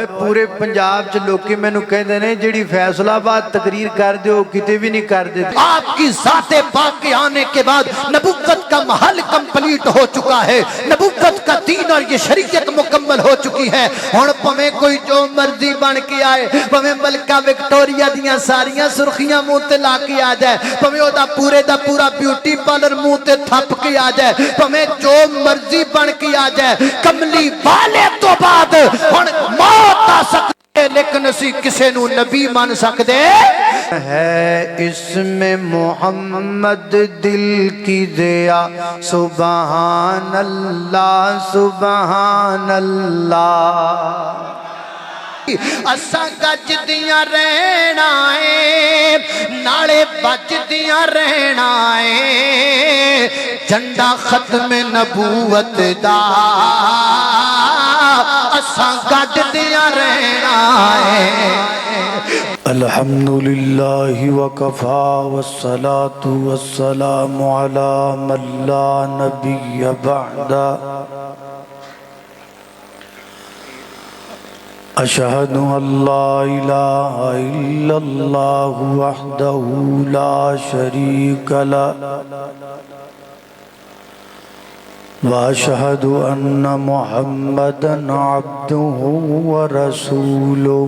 پورے پنجاب چ لوکی مینوں کہندے نے جڑی فیصلہ آباد تقریر کر دیو کتے بھی نہیں کر دیتے۔ آپ کی ذات پاک کے آنے کے بعد نبوت کا محل کمپلیٹ ہو چکا ہے، نبوت کا دین اور یہ شریعت مکمل ہو چکی ہے۔ ہن پویں کوئی جو مرضی بن کے آئے، پویں ملکہ وکٹوریا دیاں ساریاں سرخیاں منہ تے لا کے آ جائے، پویں او دا پورا بیوٹی پارلر منہ تے تھپ کے آ جائے، پویں جو مرضی بن کے آ جائے، کملی والے تو بعد ہن موت آ سکتی ہے، لیکن اسی کسے نو نبی مان سکدے ہے اس میں محمد دل کی دیا، سبحان اللہ سبحان اللہ۔ اساں گج دیاں رہنا ہے، نالے بج دیاں رہنا ہے، جھنڈا ختم نبوت دا اساں گج دیاں رہنا ہے۔ الحمدللہ وکفا والصلاة والسلام علی من لا نبی بعد، اشہد ان لا الہ الا اللہ وحدہ لا شریک لہ، واشہد ان محمدا عبدہ ورسولہ،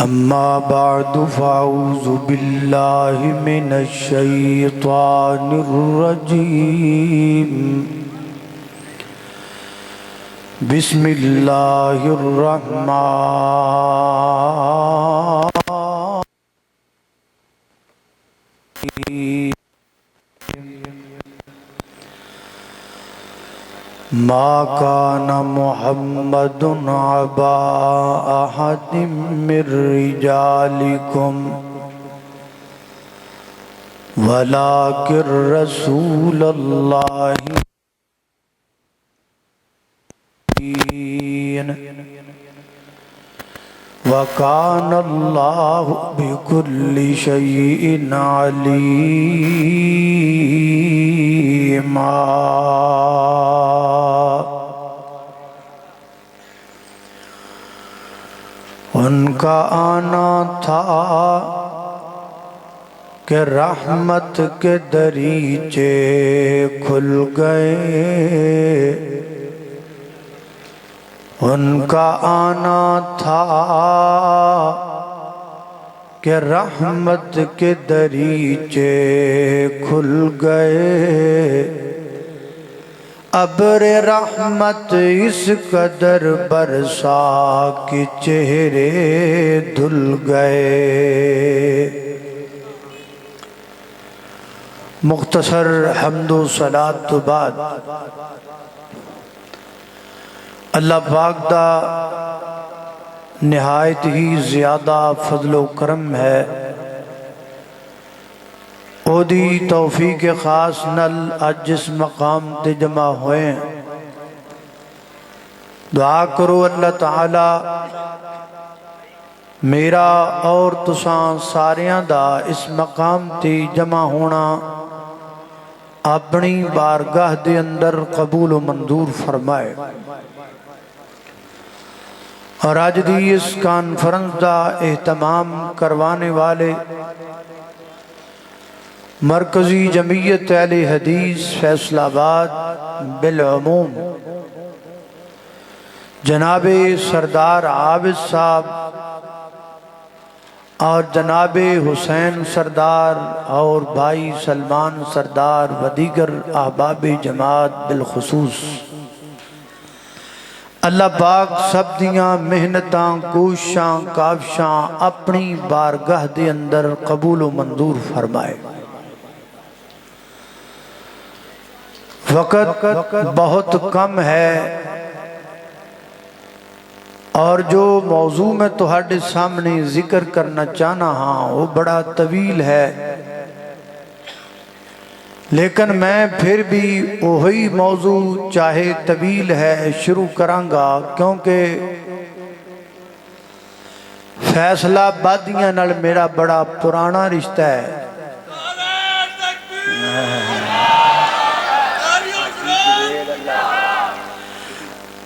اما بعد فاعوذ باللہ من الشیطان الرجیم، بسم اللہ الرحمن الرحیم، ما کان محمد ابا احد من رجالکم ولکن رسول اللہ، وَكَانَ اللَّهُ بِكُلِّ شَيْءٍ عَلِيمًا۔ ان کا آنا تھا کہ رحمت کے دریچے کھل گئے، ان کا آنا تھا کہ رحمت کے دریچے کھل گئے، ابر رحمت اس قدر برسا کہ چہرے دھل گئے۔ مختصر حمد و صلاۃ تو بعد اللہ پاک دا نہایت ہی زیادہ فضل و کرم ہے، او دی توفیق خاص نل آج جس مقام تے جمع ہوئے، دعا کرو اللہ تعالی میرا اور تساں ساریاں دا اس مقام تے جمع ہونا اپنی بارگاہ دے اندر قبول و منظور فرمائے، اور آج دی اس کانفرنس دا اہتمام کروانے والے مرکزی جمعیت اہل حدیث فیصل آباد بالعموم جناب سردار عابد صاحب اور جناب حسین سردار اور بھائی سلمان سردار و دیگر احباب جماعت بالخصوص، اللہ پاک سب دیاں محنتاں کوشاں کافشاں اپنی بارگاہ دے اندر قبول و منظور فرمائے۔ وقت بہت کم ہے اور جو موضوع میں تہاڈے سامنے ذکر کرنا چاہنا ہاں وہ بڑا طویل ہے، لیکن میں پھر بھی وہی موضوع چاہے طویل ہے شروع کرانگا، کیونکہ فیصلہ آبادیاں نال میرا بڑا پرانا رشتہ ہے۔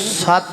7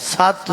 7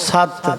7।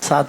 7।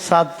7।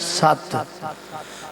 7।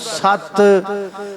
7।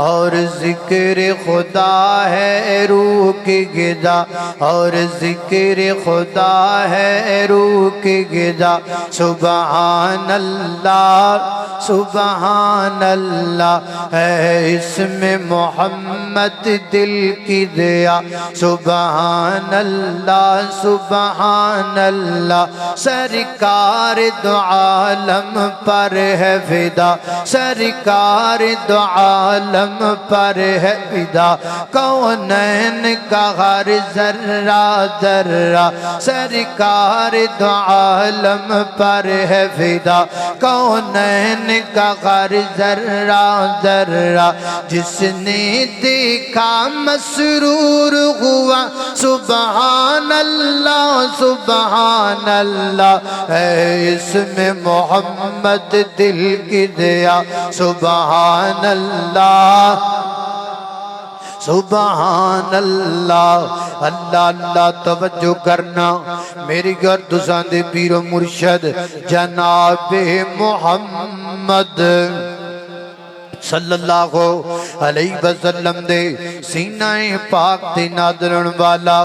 اور ذکر خدا ہے روح کی غذا اور ذکر خدا ہے روح کی غذا سبحان اللہ سبحان اللہ ہے اسم محمد دل کی دیا سبحان اللہ سبحان اللہ سرکار دو عالم پر ہے فدا سرکار دو عالم پر ہے فدا کونین کا ہر ذرہ ذرہ سرکار دو عالم پر ہے فدا کونین کا ہر ذرہ ذرہ جس نے دیکھا مسرور ہوا سبحان اللہ ہے اسم محمد دل کی دیا سبحان اللہ سبحان اللہ اللہ اللہ توجہ کرنا میری گردساں دے پیر و مرشد جناب محمد صلی اللہ علیہ وسلم دے سینہ پاک تے نادرن والا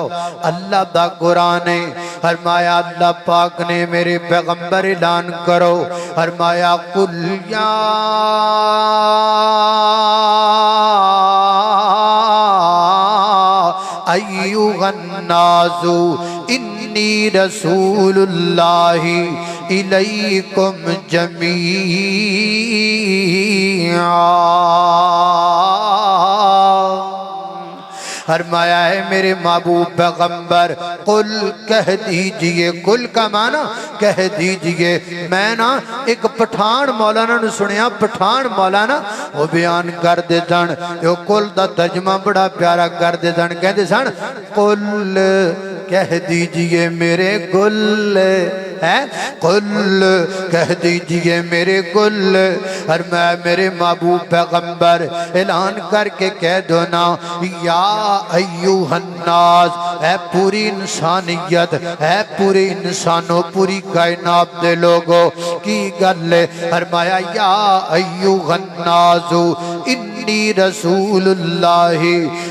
اللہ دا قرآن ہے فرمایا اللہ پاک نے میرے پیغمبر اعلان کرو فرمایا قل یا ایوہ الناس انی رسول اللہ الیکم جمیعا فرمایا ہے میرے محبوب پیغمبر قل کہہ دیجئے قل کا معنی کہہ دیجئے میں نا ایک پٹھان مولانا نے سنیا پٹھان مولانا وہ بیان کر دے سن جو قل دا ترجمہ بڑا پیارا کر دے سن کہہ دے سن قل کہہ دیجئے میرے گل ہے قل کہہ دیجئے میرے گل اور میں میرے محبوب پیغمبر اعلان کر کے کہہ دو نا یا ایوہ الناس اے پوری انسانیت اے پوری انسانوں پوری کائنات دے لوگوں کی گل فرمایا یا ایوہ الناس انی رسول اللہ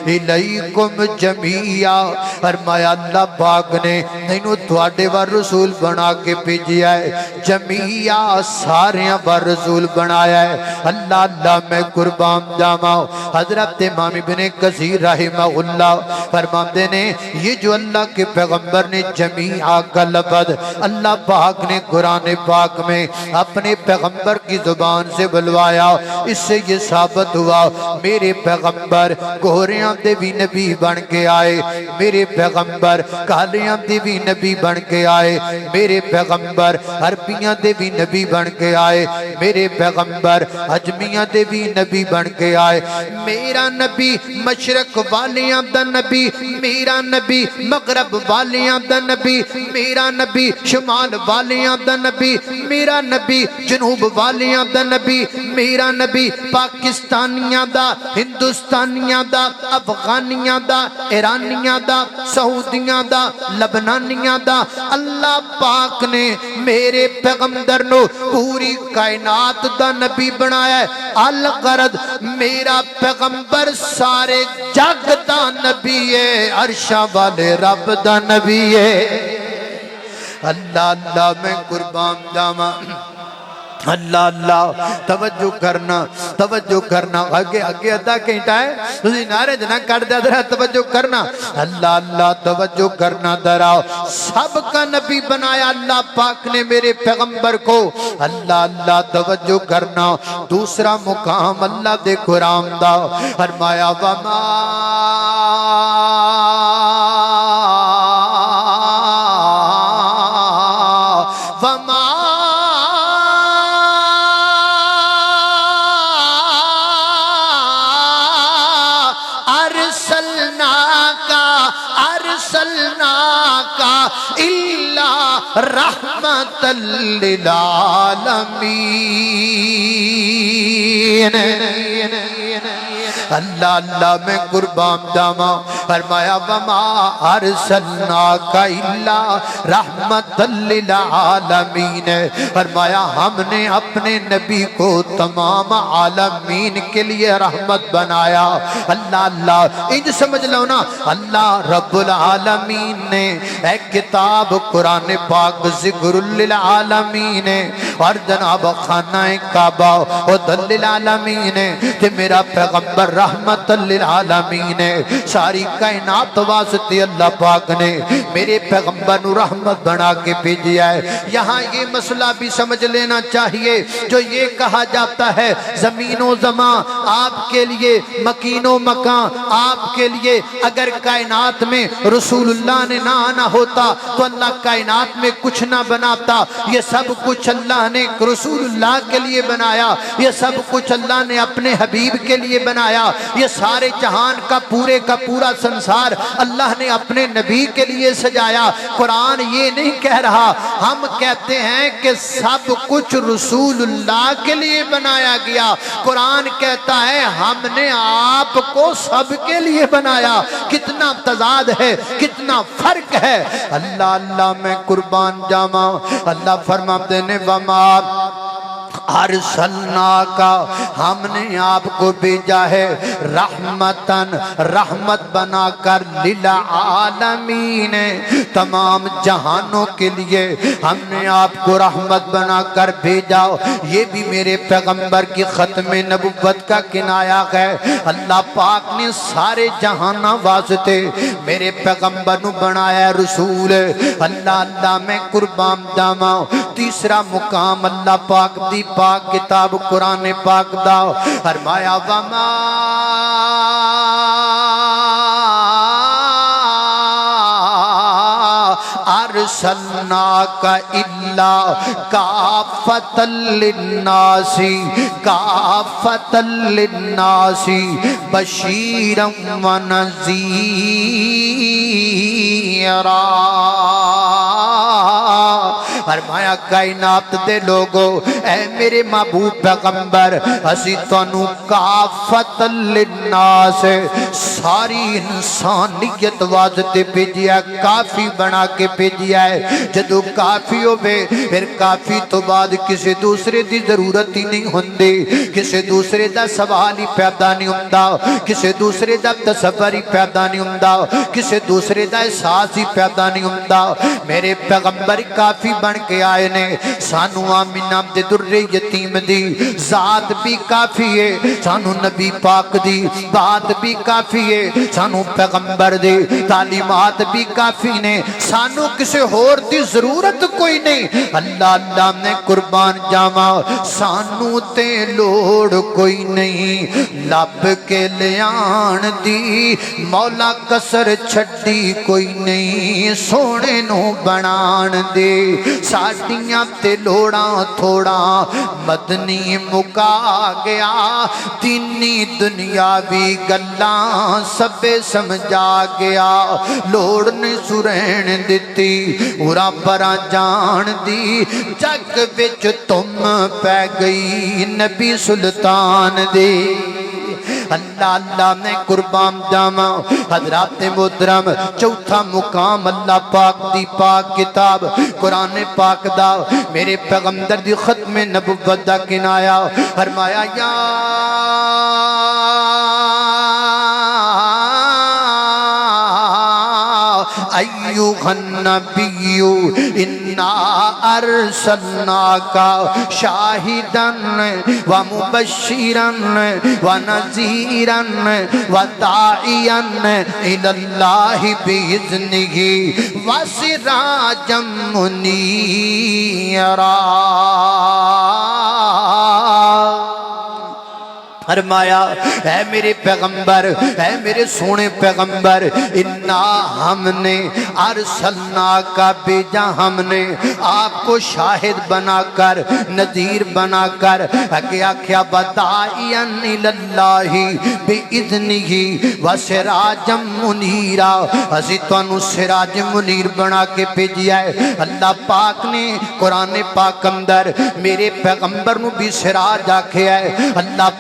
الیکم جمیعا فرمایا اللہ پاک نے نینو تواڈے ور رسول بنا کے بھیجیا ہے جمیعا ساریاں ور رسول بنایا ہے اللہ اللہ میں قربان جاواں حضرت امام ابن کثیر رحمہ اللہ فرماتے نے یہ جو اللہ کے پیغمبر نے جمیعا کا لفظ اللہ پاک نے قرآن پاک میں اپنے پیغمبر کی زبان سے بلوایا اس سے یہ ثابت ہوا میرے پیغمبر گھوریاں دے بھی نبی بن کے آئے میرے پیغمبر کالیاں دے بھی نبی بن کے آئے میرے پیغمبر عربیاں دے بھی نبی بن کے آئے میرے پیغمبر اجمیاں دے بھی نبی بن کے آئے میرا نبی مشرق والیاں دا نبی میرا نبی مغرب والیاں دا نبی میرا نبی شمال والیاں دا نبی میرا نبی جنوب والیاں دا نبی میرا نبی پاکستانیاں دا ہندوستانیاں دا افغانیاں دا ایرانیاں دا سعودیاں دا لبنانیاں دا اللہ پاک نے میرے پیغمبر نو پوری کائنات دا نبی بنایا ہے الغرض میرا پیغمبر سارے جگ دا نبی ہے عرشاں والے رب دا نبی ہے اللہ اللہ میں قربان جاواں اللہ اللہ توجہ کرنا آگے ادا کہتا ہے تسی نعرے جنا کر دیا درہ توجہ کرنا اللہ اللہ توجہ کرنا دراؤ سب کا نبی بنایا اللہ پاک نے میرے پیغمبر کو اللہ اللہ توجہ کرنا دوسرا مقام اللہ دے قرآن دا فرمایا وما رحمت للعالمین اللہ اللہ میں قربان جاواں فرمایا وما ارسلناک الا رحمۃ للعالمین، فرمایا ہم نے اپنے نبی کو تمام عالمین کے لیے رحمت بنایا۔ اللہ اللہ انج سمجھ لو نا، اللہ رب العالمین نے ایک کتاب قرآن پاک ذکر للعالمین اور جناب خانہ کعبہ ہدی للعالمین کہ میرا پیغمبر رحمت للعالمین ہے۔ ساری کائنات واسطے اللہ پاک نے میرے پیغمبر نو رحمت بنا کے بھیجا ہے۔ یہاں یہ مسئلہ بھی سمجھ لینا چاہیے جو یہ کہا جاتا ہے زمین و زمان آپ کے لیے، مکین و مکان آپ کے لیے، اگر کائنات میں رسول اللہ نے نہ آنا ہوتا تو اللہ کائنات میں کچھ نہ بناتا۔ یہ سب کچھ اللہ نے رسول اللہ کے لیے بنایا، یہ سب کچھ اللہ نے اپنے حبیب کے لیے بنایا، یہ سارے جہان کا پورے کا پورا سنسار اللہ نے اپنے نبی کے لیے سجایا۔ قرآن یہ نہیں کہہ رہا، ہم کہتے ہیں کہ سب کچھ رسول اللہ کے لیے بنایا گیا۔ قرآن کہتا ہے ہم نے آپ کو سب کے لیے بنایا۔ کتنا تضاد ہے، کتنا فرق ہے۔ اللہ اللہ میں قربان جاواں، اللہ فرماتے ہیں وما ارسلناک، ہم نے آپ کو بھیجا ہے رحمتن، رحمت بنا کر للعالمین، تمام جہانوں کے لیے ہم نے آپ کو رحمت بنا کر بھیجا۔ یہ بھی میرے پیغمبر کی ختم نبوت کا کنایا ہے۔ اللہ پاک نے سارے جہانوں واسطے میرے پیغمبر نو بنایا رسول۔ اللہ اللہ میں قربان جاواں، تیسرا مقام اللہ پاک دی پاک کتاب قرآن پاک دا فرمایا وما ارسلناک الا کافۃ للناس، کافۃ للناس بشیرا ونذیرا۔ فرمایا کائنات دے لوگو اے میرے محبوب پیغمبر، اسی تانوں کافۃ للناس، ساری انسانیت واسطے بھیجیا، کافی بنا کے بھیجیا ہے۔ جدو کافی ہوئے پھر کافی تو بعد کسی دوسرے دی ضرورت ہی نہیں ہوندی، کسی دوسرے دا سوال ہی پیدا نہیں ہوندا، کسی دوسرے دا تصور ہی پیدا نہیں ہوندا، کسی دوسرے دا احساس ہی پیدا نہیں ہوندا۔ میرے پیغمبر کافی بن کے آئے نے، سانو آمینہ دے در یتیم دی ذات بھی کافی ہے، سانو نبی پاک دی بات بھی کافی ہے، سانو پیغمبر دی تعلیمات بھی کافی نے، سانو کسی اور دی ضرورت کوئی نہیں۔ اللہ اللہ نے قربان جاواں، سانو تے لوڑ کوئی نہیں، لب کے لیان دی مولا کسر چھڈی کوئی نہیں، سونے نو بنان دے ساڈیاں تے لوڑاں تھوڑا، مدنی مکا گیا دینی دنیاوی گلاں سبے سمجھا گیا، لوڑ نہیں سرین دتی اورا پرا جان دی، جگ وچ تم پہ گئی نبی سلطان دے۔ اللہ اللہ میں قربان جاواں، حضرات محترم چوتھا مقام اللہ پاک دی پاک کتاب قرآن پاک دا میرے پیغمبر دی ختم نبوت دا کنایا فرمایا یا ایوہ النبی انا ارسلناک شاہدا ومبشرا ونذیرا وداعیا الی اللہ باذنہ وسراجا منیرا۔ فرمایا اے میرے پیغمبر، اے میرے سونے پیغمبر، انا ہم نے ارسلناک بھیجا، ہم نے آپ کو شاہد بنا کر نذیر بنا کر اگے آکھیا وداعیا الی اللہ باذنہ وسراجا منیرا، اسی تانوں سراج منیر بنا کے بھیجیا ہے۔ اللہ پاک نے قرآن پاک اندر میرے پیغمبر نو بھی سراج آکھیا ہے، اللہ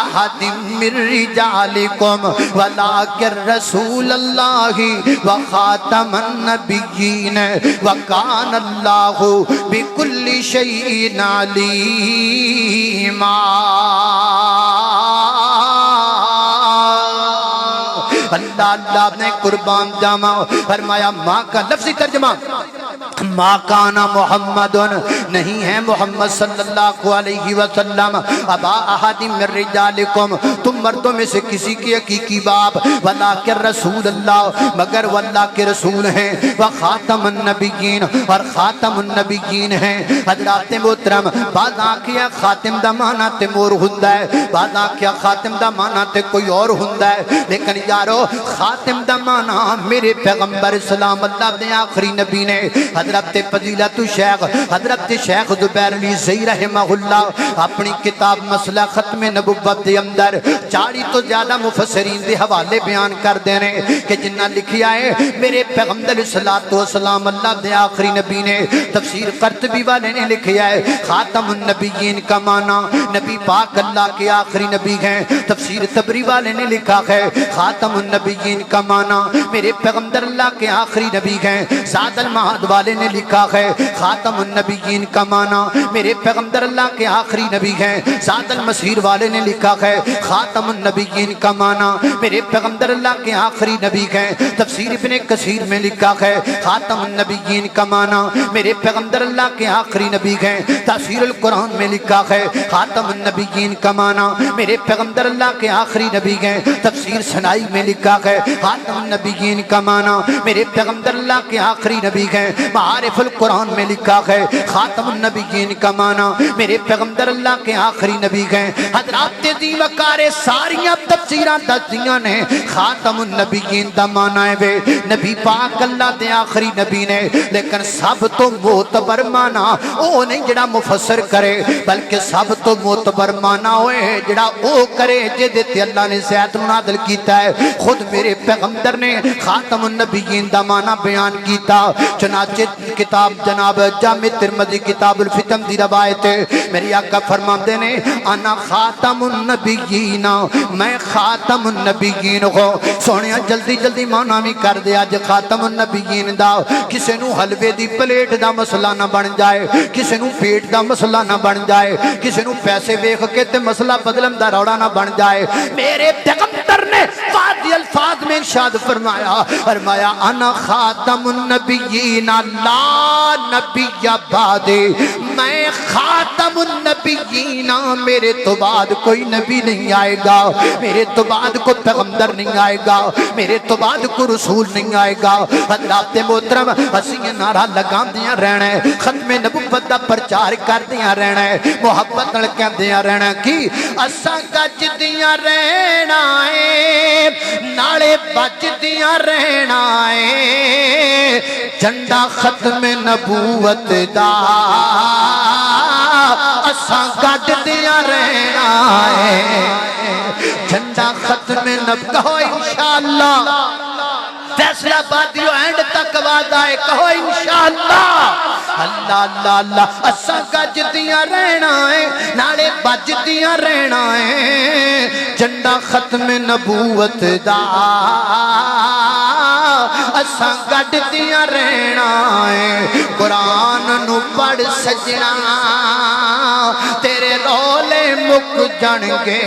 احد من رجالکم ولکن رسول اللہ وخاتم النبیین وکان اللہ بکل شیء علیما۔ اللہ اللہ نے قربان جاما فرمایا ماں کا لفظی ترجمہ ماں کانا محمد نہیں ہے محمد صلی اللہ علیہ وسلم ابا احد من رجالکم تم مردوں میں سے کسی کی حقیقی باپ ولکن رسول اللہ مگر وہ اللہ کے رسول ہیں وخاتم النبیین اور خاتم النبیین ہیں۔ حضرات محترم بعض آنکھیں خاتم دا معنی تے مور ہوندا ہے بعض آنکھیں خاتم دا معنی تے کوئی اور ہوندا ہے لیکن یارو خاتم دا معنی میرے پیغمبر اسلام اللہ دے آخری نبی نے حضرت فضیلت شیخ حضرت شیخ زبیر علی زئی رحمہ اللہ اپنی کتاب مسئلہ ختم نبوت دے اندر 40 تو زیادہ مفسرین دے حوالے بیان کر دے رہے کہ جنہ لکھیا ہے میرے پیغمبر اسلام اللہ دے آخری نبی نے۔ تفسیر قرطبی والے نے لکھیا ہے خاتم النبیین کا معنی نبی پاک اللہ کے آخری نبی ہیں۔ تفسیر تبری والے نے لکھا ہے خاتم النبیین کا معنی میرے پیغمبر اللہ کے آخری نبی ہیں۔ زاد المعاد والے نے لکھا ہے خاتم النبیین کا معنی میرے پیغمبر اللہ کے آخری نبی ہیں۔ زاد المسیر والے نے لکھا ہے خاتم النبیین کا معنی میرے پیغمبر اللہ کے آخری نبی ہیں۔ تفسیر ابن کثیر میں لکھا ہے خاتم النبیین کا معنی میرے پیغمبر اللہ کے آخری نبی ہیں۔ تفسیر القرآن میں لکھا ہے خاتم النبیین کا معنی میرے پیغمبر اللہ کے آخری نبی ہیں۔ تفسیر سنائی میں لکھا ہے خاتم النبیین کا معنی میرے پیغمبر اللہ کے آخری نبی ہیں۔ معارف القرآن میں لکھا ہے خاتم النبیین کا معنی میرے پیغمبر اللہ کے آخری نبی ہیں۔ حضرات دی وقار ساریاں تفسیراں دسدیاں نے خاتم النبیین دا معنی ہے وے نبی پاک اللہ دے آخری نبی نے لیکن سب تو معتبر معنی او نہیں جڑا مفسر کرے بلکہ سب تو معتبر معنی ہوئے جڑا او کرے جدے تے اللہ نے زیادہ نازل کیتا ہے۔ خود میرے پیغمبر نے خاتم النبیین دا معنی بیان کیتا چنانچہ کتاب جناب جامع ترمذی کتاب الفتن دی روایت ہے میری آقا فرماندے نے انا خاتم النبیین میں خاتم النبیین ہوں۔ سونیا جلدی جلدی معنی بھی کر دے اج خاتم النبیین دا کسے نو حلوے دی پلیٹ دا مسئلہ نہ بن جائے کسے نو پیٹ دا مسئلہ نہ بن جائے کسے نو پیسے ویکھ کے تے مسئلہ بدلن دا روڑا نہ بن جائے۔ میرے پیغمبر نے واضح الفاظ میں ارشاد فرمایا انا خاتم النبیین لا نبی بعد میں خاتم النبیین میرے تو بعد کوئی نبی نہیں آئے گا میرے تو بعد کوئی پیغمبر نہیں آئے گا میرے تو بعد کوئی رسول نہیں آئے گا۔ حضرات محترم اسی نعرہ لگان دیاں رہنا ہے ختم نبوت دا پرچار کر دیاں رہنا ہے محبت نال کہندیاں رہنا کی اساں گج دیاں رہنا ہے نالے بج دیاں رہنا ہے جھنڈا ختم نبوت دا اساں گج دیاں رہنا ہے جھنڈا ختم نبوت کہو انشاءاللہ فیصلہ بادیو اینڈ تک وعدہ ہے کہو انشاءاللہ اللہ اللہ اللہ اساں گج دیاں رہنا ہے نالے بج دیاں رہنا ہے جھنڈا ختم نبوت دا اساں گڈ دیاں رہنا ہے قرآن نو پڑھ سجنا تیرے رولے مک جانگے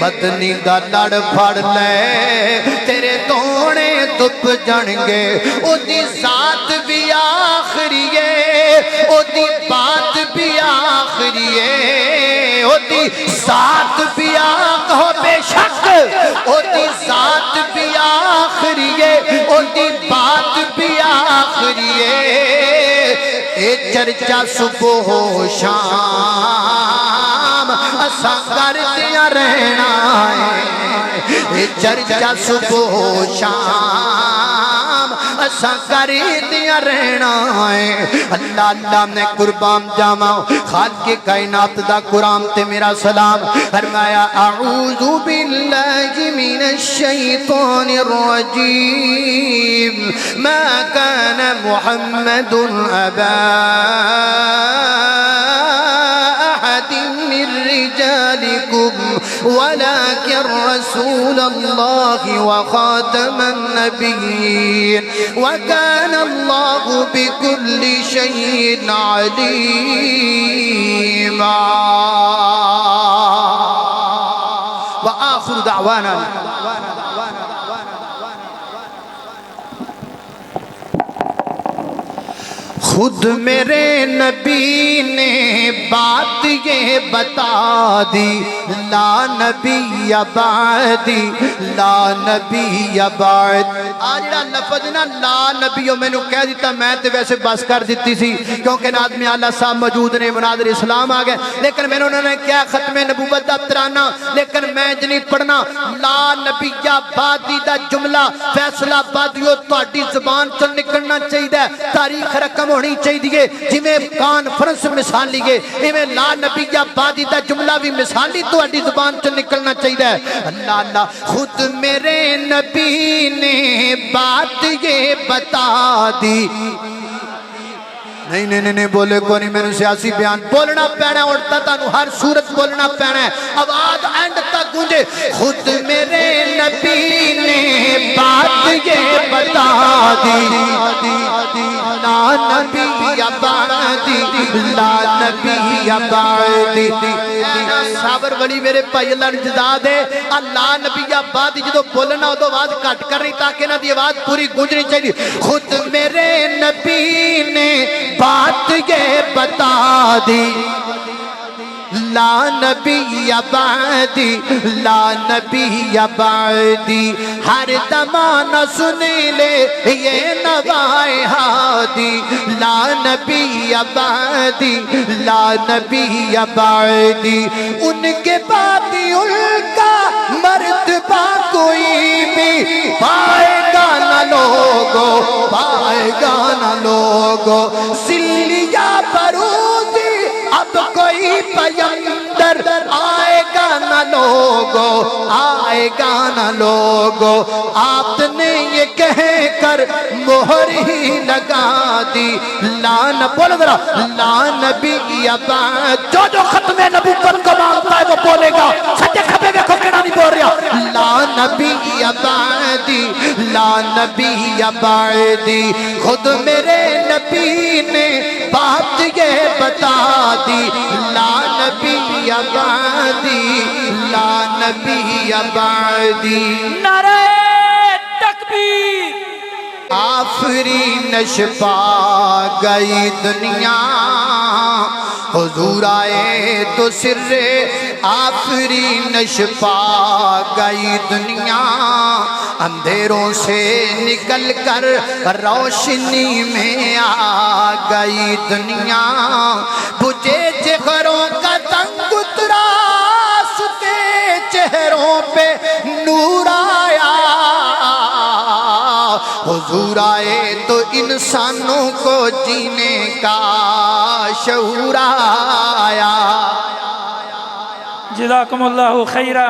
بدنی دا لڑ پھڑ لے تیرے دونے دب جانگے او دی ذات بھی آخری ہے او دی بات بھی آخری ہے او دی ذات بھی آخری بے شک او دی ذات بھی آخری ہے او دی بات بھی آخری ہے اے چرچا صبح و شام اساں کر دیا رہنا ہے اے چرچا صبح و شام اساں کر دیا رہنا ہے۔ اللہ اللہ نے قربان جاما خالق کائنات دا قرآن تے میرا سلام فرمایا اعوذ باللہ من الشیطان الرجیم ما کان محمد ابا احد من رجالکم ولكن رسول الله وخاتم النبيين وكان الله بكل شيء عليما. وآخر دعوانا خود میرے نبی نے بات یہ بتا دی لا نبی بعدی لا نبی بعد. آج جڑا لفظ نا لا نبی میں نے کہہ دیتا میں تے ویسے بس کر دیتی سی کیونکہ ناظم اعلیٰ صاحب موجود نے مناظر اسلام آ گئے لیکن میں انہوں نے کیا ختم نبوت دا ترانہ لیکن میں جنہیں پڑھنا لا نبی بعدی دا جملہ فیصلہ بادیو تہاڈی زبان چ نکلنا چاہیے تاریخ رقم ہونی چاہیے جی میں کانفرنس مثال لیے ایویں لا نبی بعدی دا جملہ بھی مثالی تہاڈی زبان چ نکلنا چاہیے. اللہ اللہ خود میرے نبی نے بات یہ بتا دی. نہیں نہیں نہیں بولے کو نہیں میں نے سیاسی بیان بولنا پینا اڑتا تانوں ہر صورت بولنا پینا ہے آواز اینڈ تک گونجے. خود میرے نبی نے بات یہ بتا دی لا نبی بعدی لا نبی بعدی. صابر ولی میرے بھائی اللہ نے جزا دے اللہ نبی بعدی جدو بولنا ادو آواز کٹ کرنی تاکہ نہ دی آواز پوری گونجنی چاہیے. خود میرے نبی نے بات یہ بتا دی لا نبی بعدی لا نبی بعدی ہر زمانہ سنی لے یہ نوائے ہادی لا نبی بعدی لا نبی بعدی. ان کے بعد ان کا مرتبہ کوئی بھی پائے گا نہ لوگو پائے گا نہ لوگو. سلیا برودی اب کوئی پیغمبر آئے گا نہ لوگو آئے گا نہ لوگو. آپ نے یہ کہہ کر مہر ہی لگا دی لا بولو ذرا لا نبی بعد. جو ختم نبوت کو مانگتا ہے وہ بولے گا سچے کھپے دیکھو کہنا نہیں بول رہا لا نبی بعدی لا نبی بعدی. خود میرے نبی نے بات یہ بتا دی لا نبی بعدی لا نبی بعدی. نعرہ تکبیر. آفرین پا گئی دنیا حضور آئے تو سر آفرین پا گئی دنیا اندھیروں سے نکل کر روشنی میں آ گئی دنیا. بجھے چہروں کا تنگ اترا سکے چہروں پہ نور آیا حضور آئے تو انسانوں کو جینے کا شعور آیا. جزاکم اللہ خیرہ.